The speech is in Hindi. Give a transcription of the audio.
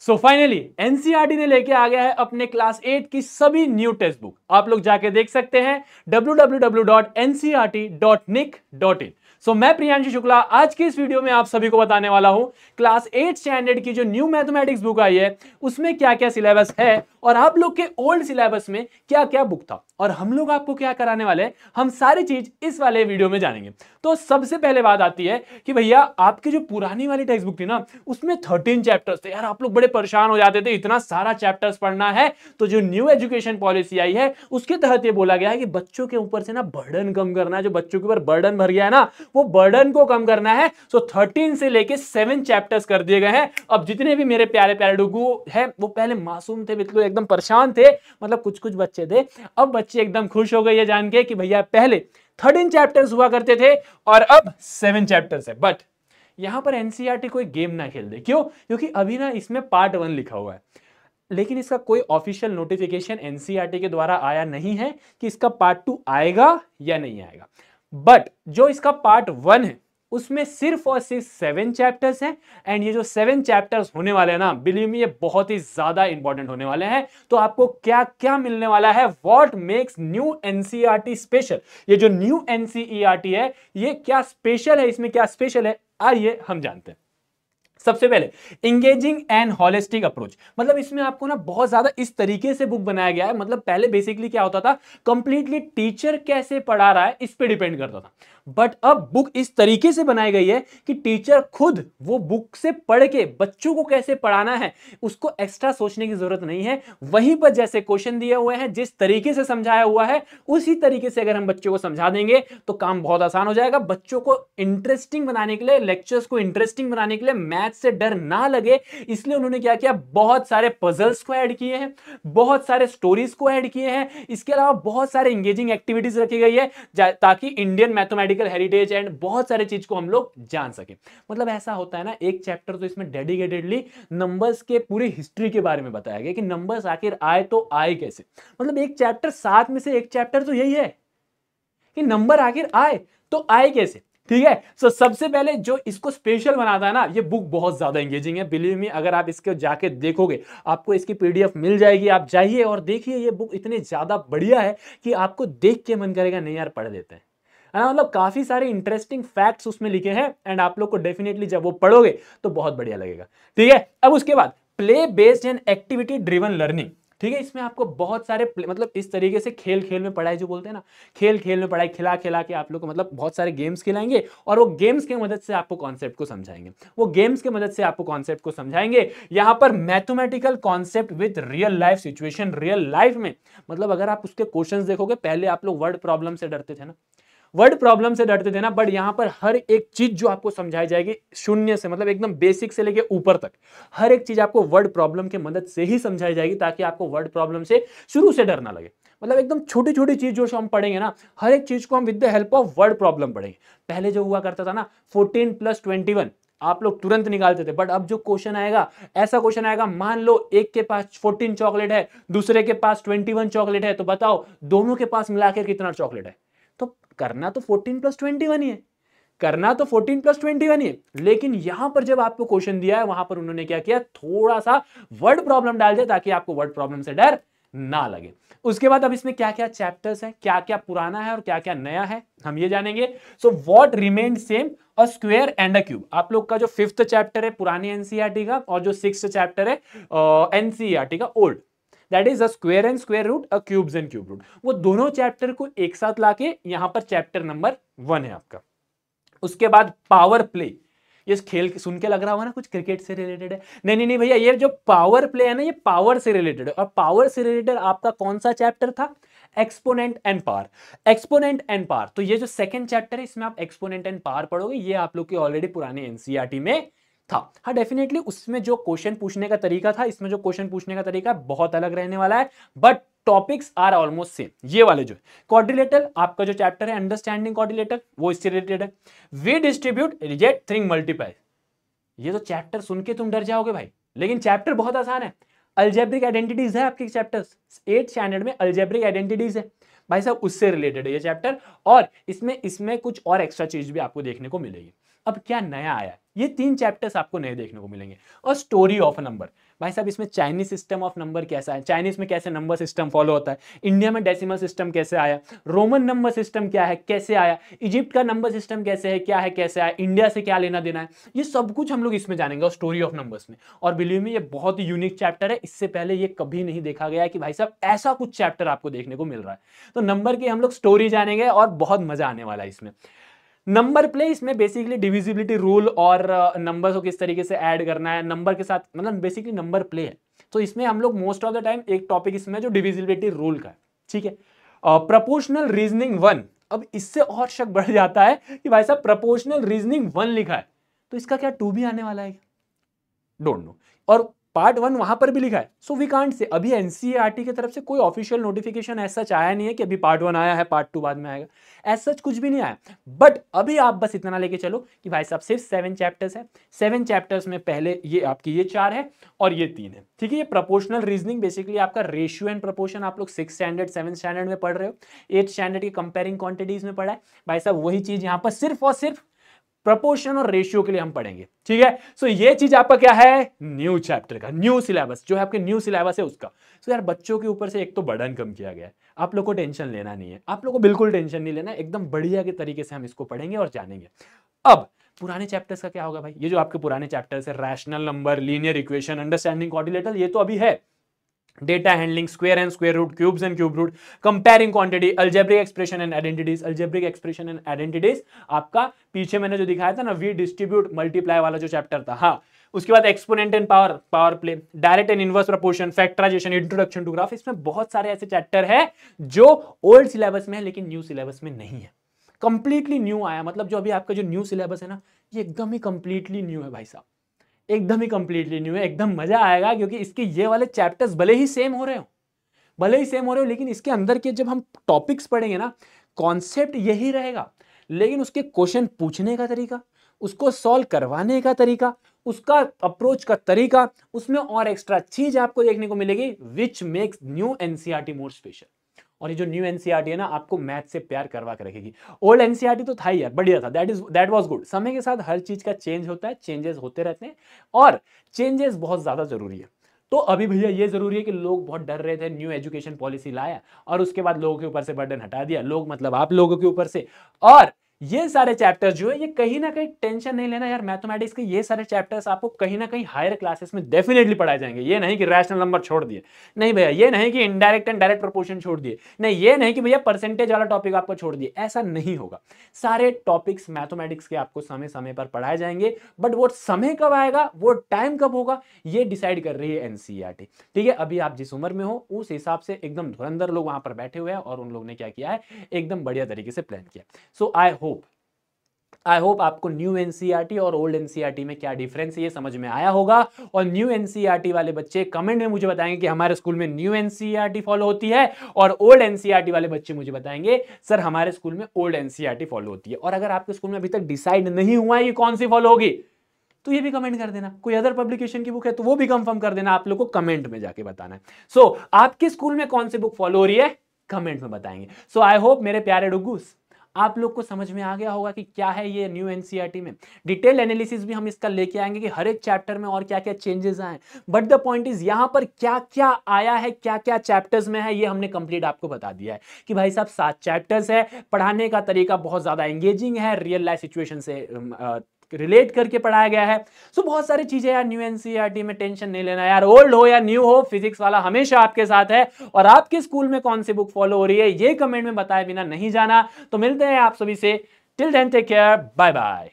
सो फाइनली एनसीईआरटी ने लेके आ गया है अपने क्लास 8 की सभी न्यू टेक्स्ट बुक। आप लोग जाके देख सकते हैं www.ncert.nic.in। सो मैं प्रियांशु शुक्ला आज की इस वीडियो में आप सभी को बताने वाला हूं क्लास 8 स्टैंडर्ड की जो न्यू मैथमेटिक्स बुक आई है उसमें क्या क्या सिलेबस है और आप लोग के ओल्ड सिलेबस में क्या क्या बुक था और हम लोग आपको क्या कराने वाले हैं, हम सारी चीज इस वाले वीडियो में जानेंगे। तो सबसे पहले बात आती है कि भैया आपकी जो पुरानी वाली टेक्स्ट बुक थी ना उसमें 13 चैप्टर्स थे यार, आप लोग बड़े परेशान हो जाते थे इतना सारा चैप्टर्स पढ़ना है। तो जो न्यू एजुकेशन पॉलिसी आई है उसके तहत ये बोला गया है कि बच्चों के ऊपर से ना बर्डन कम करना है, जो बच्चों के ऊपर बर्डन भर गया है ना वो बर्डन को कम करना है। सो 13 से लेके 7 चैप्टर्स कर दिए गए हैं। अब जितने भी मेरे प्यारे प्यारे डुगू है वो पहले मासूम थे, बिल्कुल एकदम परेशान थे, मतलब कुछ कुछ बच्चे थे, अब बच्चे एकदम खुश हो गए ये जान के कि भैया पहले 13 चैप्टर्स हुआ करते थे और अब 7 चैप्टर्स है। बट यहां पर एनसीईआरटी कोई गेम ना खेल दे, क्यों? क्योंकि अभी ना इसमें पार्ट 1 लिखा हुआ है, लेकिन इसका कोई ऑफिशियल नोटिफिकेशन एनसीईआरटी के द्वारा आया नहीं है कि इसका पार्ट 2 आएगा या नहीं आएगा। बट जो इसका पार्ट 1 है उसमें सिर्फ और सिर्फ 7 चैप्टर्स हैं एंड ये जो 7 चैप्टर्स होने वाले हैं ना, बिलीव मी ये बहुत ही ज्यादा इंपॉर्टेंट होने वाले हैं। तो आपको क्या क्या मिलने वाला है, what makes new NCERT special, ये जो न्यू एनसीईआरटी है ये क्या स्पेशल है, इसमें क्या स्पेशल है, आइए हम जानते हैं। सबसे पहले इंगेजिंग एंड होलिस्टिक अप्रोच, मतलब इसमें आपको ना बहुत ज्यादा इस तरीके से बुक बनाया गया है। मतलब पहले बेसिकली क्या होता था, कंप्लीटली टीचर कैसे पढ़ा रहा है इस पे डिपेंड करता था, बट अब बुक इस तरीके से बनाई गई है कि टीचर खुद वो बुक से पढ़ के बच्चों को कैसे पढ़ाना है उसको एक्स्ट्रा सोचने की जरूरत नहीं है। वहीं पर जैसे क्वेश्चन दिए हुए हैं, जिस तरीके से समझाया हुआ है उसी तरीके से अगर हम बच्चों को समझा देंगे तो काम बहुत आसान हो जाएगा। बच्चों को इंटरेस्टिंग बनाने के लिए, लेक्चर्स को इंटरेस्टिंग बनाने के लिए, मैथ से डर ना लगे इसलिए उन्होंने क्या किया, बहुत सारे पजल्स को ऐड किए हैं, बहुत सारे स्टोरीज को ऐड किए हैं, इसके अलावा बहुत सारे इंगेजिंग एक्टिविटीज रखी गई है ताकि इंडियन मैथमेटिकल हेरिटेज एंड बहुत सारे चीज को हम लोग जान सके। मतलब ऐसा होता है ना, एक चैप्टर तो इसमें डेडिकेटेडली नंबर्स के पूरी हिस्ट्री के बारे में बताया गया कि नंबर्स आखिर आए तो आए कैसे। मतलब एक चैप्टर 7 में से एक चैप्टर तो यही है कि नंबर आखिर आए तो आए कैसे। ठीक है, सो सबसे पहले जो इसको स्पेशल बनाता है ना, ये बुक बहुत ज्यादा एंगेजिंग है, बिलीव मी। अगर आप इसको जाके देखोगे आपको इसकी पीडीएफ मिल जाएगी, आप जाइए और देखिए। ये बुक इतनी ज्यादा बढ़िया है कि आपको देख के मन करेगा नहीं यार पढ़ देते हैं, है ना। मतलब काफी सारे इंटरेस्टिंग फैक्ट्स उसमें लिखे हैं एंड आप लोग को डेफिनेटली जब वो पढ़ोगे तो बहुत बढ़िया लगेगा। ठीक है, अब उसके बाद play based and activity driven learning. ठीक है, इसमें आपको बहुत सारे मतलब इस तरीके से खेल खेल में पढ़ाई जो बोलते हैं ना, खेल खेल में पढ़ाई, खिला खिला के आप लोग को मतलब बहुत सारे गेम्स खिलाएंगे और वो गेम्स की मदद से आपको कॉन्सेप्ट को समझाएंगे, वो गेम्स की मदद से आपको कॉन्सेप्ट को समझाएंगे। यहां पर mathematical concept with real life situation, real life में मतलब अगर आप उसके क्वेश्चंस देखोगे, पहले आप लोग वर्ड प्रॉब्लम से डरते थे ना, वर्ड प्रॉब्लम से डरते थे ना, बट यहां पर हर एक चीज जो आपको समझाई जाएगी शून्य से, मतलब एकदम बेसिक से लेके ऊपर तक हर एक चीज आपको वर्ड प्रॉब्लम की मदद से ही समझाई जाएगी ताकि आपको वर्ड प्रॉब्लम से शुरू से डर ना लगे। मतलब एकदम छोटी छोटी चीज जो हम पढ़ेंगे ना, हर एक चीज को हम with the help of word problem पढ़ेंगे। पहले जो हुआ करता था ना 14 + 21 आप लोग तुरंत निकालते थे, बट अब जो क्वेश्चन आएगा, ऐसा क्वेश्चन आएगा, मान लो एक के पास 14 चॉकलेट है, दूसरे के पास 21 चॉकलेट है, तो बताओ दोनों के पास मिलाकर कितना चॉकलेट है। तो करना तो 14 + 21 ही है, करना तो 14 + 21 ही है, लेकिन यहां पर जब आपको क्वेश्चन दिया है वहां पर उन्होंने क्या किया, थोड़ा सा वर्ड प्रॉब्लम डाल दिया ताकि आपको वर्ड प्रॉब्लम से डर ना लगे। उसके बाद अब इसमें क्या क्या चैप्टर्स है, क्या क्या पुराना है और क्या क्या नया है, हम ये जानेंगे। So what remain same, a square and a cube. आप लोग का जो 5th चैप्टर है पुरानी एनसीईआरटी का और जो 6th चैप्टर है एनसीईआरटी का old, that is a square and square root, a cubes and cube root, वो दोनों चैप्टर को एक साथ लाके यहां पर चैप्टर नंबर 1 है आपका। उसके बाद पावर प्ले, ये खेल सुन के लग रहा होगा ना कुछ क्रिकेट से रिलेटेड है, नहीं नहीं नहीं भैया, ये जो पावर प्ले है ना ये पावर से रिलेटेड है। और पावर से रिलेटेड आपका कौन सा चैप्टर था, exponent and power, exponent and power. तो ये जो सेकंड चैप्टर है इसमें आप एक्सपोनेंट एंड पावर पढ़ोगे, ये आप लोग की ऑलरेडी पुरानी एनसीईआरटी में था। हाँ डेफिनेटली उसमें जो क्वेश्चन पूछने का तरीका था, इसमें जो क्वेश्चन पूछने का तरीका बहुत अलग रहने वाला है, but topics are almost same. ये वाले जो क्वाड्रिलेटरल आपका जो चैप्टर है अंडरस्टैंडिंग क्वाड्रिलेटरल, वो इससे रिलेटेड है। We distribute reject thing multiply, ये तो चैप्टर सुन के तुम डर जाओगे भाई, लेकिन चैप्टर बहुत आसान है। अलजेब्रिक आइडेंटिटीज है आपके चैप्टर्स 8th स्टैंडर्ड में, अलजेब्रिक आइडेंटिटीज है भाई साहब, उससे रिलेटेड है ये चैप्टर। और इसमें कुछ और एक्स्ट्रा चीज भी आपको देखने को मिलेगी। अब क्या नया आया है, ये 3 चैप्टर्स आपको नए देखने को मिलेंगे। और स्टोरी ऑफ अ नंबर, भाई साहब इसमें चाइनीज सिस्टम ऑफ नंबर कैसा है, चाइनीज में कैसे नंबर सिस्टम फॉलो होता है, इंडिया में डेसिमल सिस्टम कैसे आया, रोमन नंबर सिस्टम क्या है कैसे आया, इजिप्ट का नंबर सिस्टम कैसे है क्या है कैसे आया, इंडिया से क्या लेना देना है, ये सब कुछ हम लोग इसमें जानेंगे स्टोरी ऑफ नंबर्स में। और बिलीव मी ये बहुत ही यूनिक चैप्टर है, इससे पहले ये कभी नहीं देखा गया है कि भाई साहब ऐसा कुछ चैप्टर आपको देखने को मिल रहा है। तो नंबर की हम लोग स्टोरी जानेंगे और बहुत मजा आने वाला है इसमें। नंबर प्ले इसमें बेसिकली डिविजिबिलिटी रूल और नंबर को किस तरीके से ऐड करना है नंबर के साथ, मतलब बेसिकली नंबर प्ले है। तो इसमें हम लोग मोस्ट ऑफ द टाइम एक टॉपिक इसमें जो डिविजिबिलिटी रूल का है, ठीक है। प्रोपोर्शनल रीजनिंग 1, अब इससे और शक बढ़ जाता है कि भाई साहब प्रोपोर्शनल रीजनिंग 1 लिखा है तो इसका क्या 2 भी आने वाला है, डोंट नो। और पार्ट 1 वहां पर भी लिखा है, सो वी कांट से। अभी एनसीईआरटी की तरफ से कोई ऑफिशियल नोटिफिकेशन ऐसा आया नहीं है कि अभी पार्ट 1 आया है पार्ट 2 बाद में आएगा, ऐसा कुछ भी नहीं आया। बट अभी आप बस इतना लेके चलो कि भाई साहब सिर्फ 7 चैप्टर्स है, 7 चैप्टर्स में पहले ये आपकी ये 4 है और ये 3 है, ठीक है। ये प्रोपोर्शनल रीजनिंग बेसिकली आपका रेशियो एंड प्रोपोर्शन आप लोग 6th स्टैंडर्ड 7th स्टैंडर्ड में पढ़ रहे हो, 8th स्टैंडर्ड की कंपेयरिंग क्वांटिटीज में पढ़ा है भाई साहब, वही चीज यहाँ पर सिर्फ और सिर्फ प्रोपोर्शन और रेशियो के लिए हम पढ़ेंगे, ठीक है। सो ये चीज आपका क्या है, न्यू चैप्टर का न्यू सिलेबस, जो है आपके न्यू सिलेबस है उसका। सो यार बच्चों के ऊपर से एक तो बर्डन कम किया गया है, आप लोग को टेंशन लेना नहीं है, आप लोग को बिल्कुल टेंशन नहीं लेना है, एकदम बढ़िया के तरीके से हम इसको पढ़ेंगे और जानेंगे। अब पुराने चैप्टर्स का क्या होगा भाई, ये जो आपके पुराने चैप्टर्स है rational number, linear equation, understanding quadrilateral, ये तो अभी है। Data handling, square and square root, cubes and cube root, comparing quantity, algebraic expression and identities, algebraic expression and identities आपका पीछे मैंने जो दिखाया था ना वी डिस्ट्रीब्यूट मल्टीप्लाई वाला जो चैप्टर था, हाँ। उसके बाद exponent and power, power play, direct and inverse proportion, factorization, introduction to graph, इसमें बहुत सारे ऐसे चैप्टर है जो ओल्ड सिलेबस में है लेकिन न्यू सिलेबस में नहीं है, कंप्लीटली न्यू आया। मतलब जो अभी आपका जो न्यू सिलेबस है ना, ये एकदम ही कंप्लीटली न्यू है भाई साहब, एकदम ही कंप्लीटली न्यू है। एकदम मजा आएगा क्योंकि इसके ये वाले चैप्टर्स भले ही सेम हो रहे हो, लेकिन इसके अंदर के जब हम टॉपिक्स पढ़ेंगे ना, कॉन्सेप्ट यही रहेगा, लेकिन उसके क्वेश्चन पूछने का तरीका, उसको सॉल्व करवाने का तरीका, उसका अप्रोच का तरीका, उसमें और एक्स्ट्रा चीज आपको देखने को मिलेगी which makes new NCERT more special. और ये जो न्यू एनसीईआरटी है ना, आपको मैथ से प्यार करवा के रखेगी। ओल्ड एनसीईआरटी तो था ही यार, बढ़िया था, दैट वाज गुड। समय के साथ हर चीज का चेंज होता है, चेंजेस होते रहते हैं और चेंजेस बहुत ज्यादा जरूरी है। तो अभी भैया ये जरूरी है कि लोग बहुत डर रहे थे, न्यू एजुकेशन पॉलिसी लाया और उसके बाद लोगों के ऊपर से बर्डन हटा दिया, लोग मतलब आप लोगों के ऊपर से। और ये सारे चैप्टर्स जो है ये कहीं ना कहीं टेंशन नहीं लेना यार, मैथमेटिक्स के ये सारे चैप्टर्स आपको कहीं ना कहीं हायर क्लासेस में डेफिनेटली पढ़ाए जाएंगे। ये नहीं कि रैशनल नंबर छोड़ दिए, नहीं भैया, ये नहीं कि इनडायरेक्ट एंड डायरेक्ट प्रोपोर्शन छोड़ दिए, नहीं ये नहीं कि भैया परसेंटेज वाला टॉपिक आपको छोड़ दिए, ऐसा नहीं होगा। सारे टॉपिक्स मैथमेटिक्स के आपको समय समय पर पढ़ाए जाएंगे, बट वो समय कब आएगा, वो टाइम कब होगा, ये डिसाइड कर रही है एनसीईआरटी, ठीक है। अभी आप जिस उम्र में हो उस हिसाब से एकदम धुरंधर लोग वहां पर बैठे हुए हैं और उन लोग ने क्या किया है, एकदम बढ़िया तरीके से प्लान किया। सो आई होप आपको न्यू एनसीईआरटी और ओल्ड एनसीईआरटी में क्या डिफरेंस है ये समझ में आया होगा। और न्यू एनसीईआरटी वाले बच्चे कमेंट में मुझे बताएंगे कि हमारे स्कूल में न्यू एनसीईआरटी फॉलो होती है, और ओल्ड एनसीईआरटी वाले बच्चे मुझे बताएंगे सर हमारे स्कूल में ओल्ड एनसीईआरटी फॉलो होती है। और अगर आपके स्कूल में अभी तक डिसाइड नहीं हुआ है कि कौन सी फॉलो होगी तो ये भी कमेंट कर देना। कोई अदर पब्लिकेशन की बुक है तो वो भी कंफर्म कर देना, आप लोग को कमेंट में जाके बताना है। सो आपके स्कूल में कौन सी बुक फॉलो हो रही है कमेंट में बताएंगे। सो आई होप मेरे प्यारे डुगूस आप लोग को समझ में आ गया होगा कि क्या है ये न्यू एनसीईआरटी में। डिटेल एनालिसिस भी हम इसका लेके आएंगे कि हर एक चैप्टर में और क्या क्या चेंजेस आए, बट द पॉइंट इज यहां पर क्या क्या आया है, क्या क्या चैप्टर्स में है, ये हमने कंप्लीट आपको बता दिया है कि भाई साहब 7 चैप्टर्स है, पढ़ाने का तरीका बहुत ज्यादा एंगेजिंग है, रियल लाइफ सिचुएशन से रिलेट करके पढ़ाया गया है। सो बहुत सारी चीजें यार न्यू एनसीईआरटी में, टेंशन नहीं लेना यार, ओल्ड हो या न्यू हो, फिजिक्स वाला हमेशा आपके साथ है। और आपके स्कूल में कौन सी बुक फॉलो हो रही है ये कमेंट में बताए बिना नहीं जाना। तो मिलते हैं आप सभी से, till then take care, bye bye.